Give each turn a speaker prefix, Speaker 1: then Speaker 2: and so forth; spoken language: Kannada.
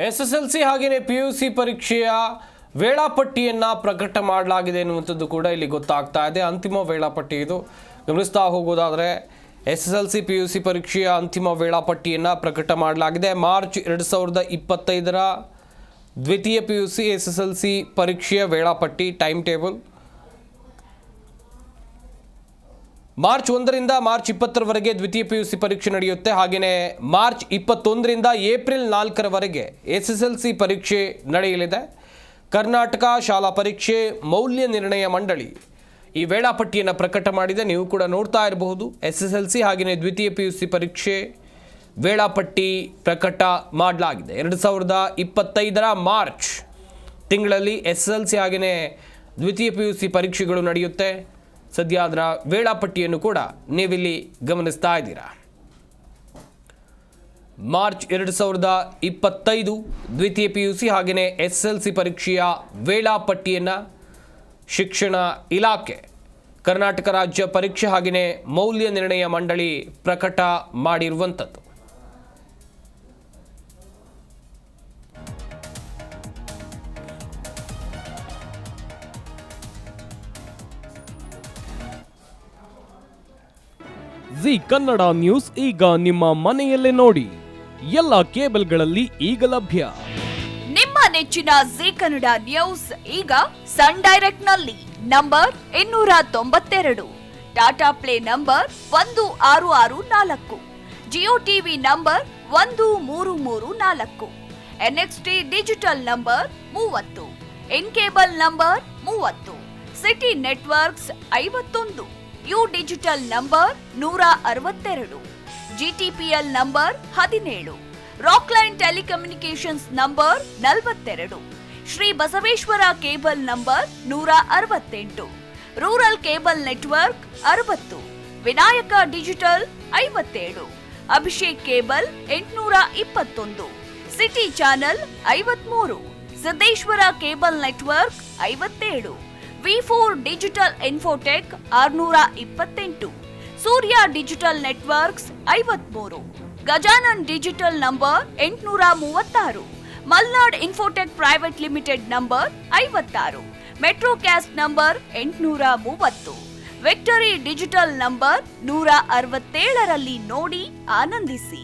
Speaker 1: ಎಸ್ಎಸ್ಎಲ್ಸಿ ಹಾಗೆಯೇ ಪಿಯುಸಿ ಪರೀಕ್ಷೆಯ ವೇಳಾಪಟ್ಟಿಯನ್ನು ಪ್ರಕಟ ಮಾಡಲಾಗಿದೆ ಎನ್ನುವಂಥದ್ದು ಕೂಡ ಇಲ್ಲಿ ಗೊತ್ತಾಗ್ತಾ ಇದೆ. ಅಂತಿಮ ವೇಳಾಪಟ್ಟಿ ಇದು. ಗಮನಿಸ್ತಾ ಹೋಗೋದಾದರೆ ಎಸ್ಎಸ್ಎಲ್ಸಿ ಪಿಯುಸಿ ಪರೀಕ್ಷೆಯ ಅಂತಿಮ ವೇಳಾಪಟ್ಟಿಯನ್ನು ಪ್ರಕಟ ಮಾಡಲಾಗಿದೆ. ಮಾರ್ಚ್ 2025ರ ದ್ವಿತೀಯ ಪಿಯುಸಿ ಎಸ್ಎಸ್ಎಲ್ಸಿ ಪರೀಕ್ಷೆಯ ವೇಳಾಪಟ್ಟಿ ಟೈಮ್ ಟೇಬಲ್ ಮಾರ್ಚ್ 1ರಿಂದ ಮಾರ್ಚ್ 20ರವರೆಗೆ ದ್ವಿತೀಯ ಪಿಯುಸಿ ಪರೀಕ್ಷೆ ನಡೆಯುತ್ತೆ. ಹಾಗೆಯೇ ಮಾರ್ಚ್ 21ರಿಂದ ಏಪ್ರಿಲ್ 4ರವರೆಗೆ ಎಸ್ಎಸ್ಎಲ್ಸಿ ಪರೀಕ್ಷೆ ನಡೆಯಲಿದೆ. ಕರ್ನಾಟಕ ಶಾಲಾ ಪರೀಕ್ಷೆ ಮೌಲ್ಯ ನಿರ್ಣಯ ಮಂಡಳಿ ಈ ವೇಳಾಪಟ್ಟಿಯನ್ನು ಪ್ರಕಟ ಮಾಡಿದೆ. ನೀವು ಕೂಡ ನೋಡ್ತಾ ಇರಬಹುದು. ಎಸ್ಎಸ್ಎಲ್ಸಿ ಹಾಗೆಯೇ ದ್ವಿತೀಯ ಪಿಯುಸಿ ಪರೀಕ್ಷೆ ವೇಳಾಪಟ್ಟಿ ಪ್ರಕಟ ಮಾಡಲಾಗಿದೆ. 2025ರ ಮಾರ್ಚ್ ತಿಂಗಳಲ್ಲಿ ಎಸ್ಎಸ್ಎಲ್ಸಿ ಹಾಗೆಯೇ ದ್ವಿತೀಯ ಪಿಯುಸಿ ಪರೀಕ್ಷೆಗಳು ನಡೆಯುತ್ತೆ. ಸದ್ಯ ಅದರ ವೇಳಾಪಟ್ಟಿಯನ್ನು ಕೂಡ ನೀವಿಲ್ಲಿ ಗಮನಿಸ್ತಾ ಇದ್ದೀರಾ. ಮಾರ್ಚ್ 2025 ದ್ವಿತೀಯ ಪಿಯುಸಿ ಹಾಗೆಯೇ ಎಸ್ಎಸ್ಎಲ್ಸಿ ಪರೀಕ್ಷೆಯ ವೇಳಾಪಟ್ಟಿಯನ್ನು ಶಿಕ್ಷಣ ಇಲಾಖೆ, ಕರ್ನಾಟಕ ರಾಜ್ಯ ಪರೀಕ್ಷೆ ಹಾಗೆಯೇ ಮೌಲ್ಯ ನಿರ್ಣಯ ಮಂಡಳಿ ಪ್ರಕಟ ಮಾಡಿರುವಂಥದ್ದು.
Speaker 2: ಜಿ ಕನ್ನಡ ನ್ಯೂಸ್ ಈಗ ನಿಮ್ಮ ಮನೆಯಲ್ಲೇ ನೋಡಿ. ಎಲ್ಲ ಕೇಬಲ್ಗಳಲ್ಲಿ ಈಗ ಲಭ್ಯ.
Speaker 3: ನಿಮ್ಮ ನೆಚ್ಚಿನ ಜಿ ಕನ್ನಡ ನ್ಯೂಸ್ ಈಗ ಸನ್ ಡೈರೆಕ್ಟ್ ನಲ್ಲಿ number 292, Tata play number 1664, Jio TV number 1334, NXT digital number 30, in cable number 30, city networks 51, U digital number 162, GTPL number 17, Rockline telecommunications number 42, Shri Basaveshwara cable number 168, rural cable network 60, Vinayaka digital 57, Abhishek cable 821, city channel 53, Siddeshwara cable network 57, ವಿ4 digital infotech 628, Surya digital networks 53, Gajanan digital number 836, Malnad infotech private limited number 56, Metrocast number 830, victory digital number 167ರಲ್ಲಿ ನೋಡಿ ಆನಂದಿಸಿ.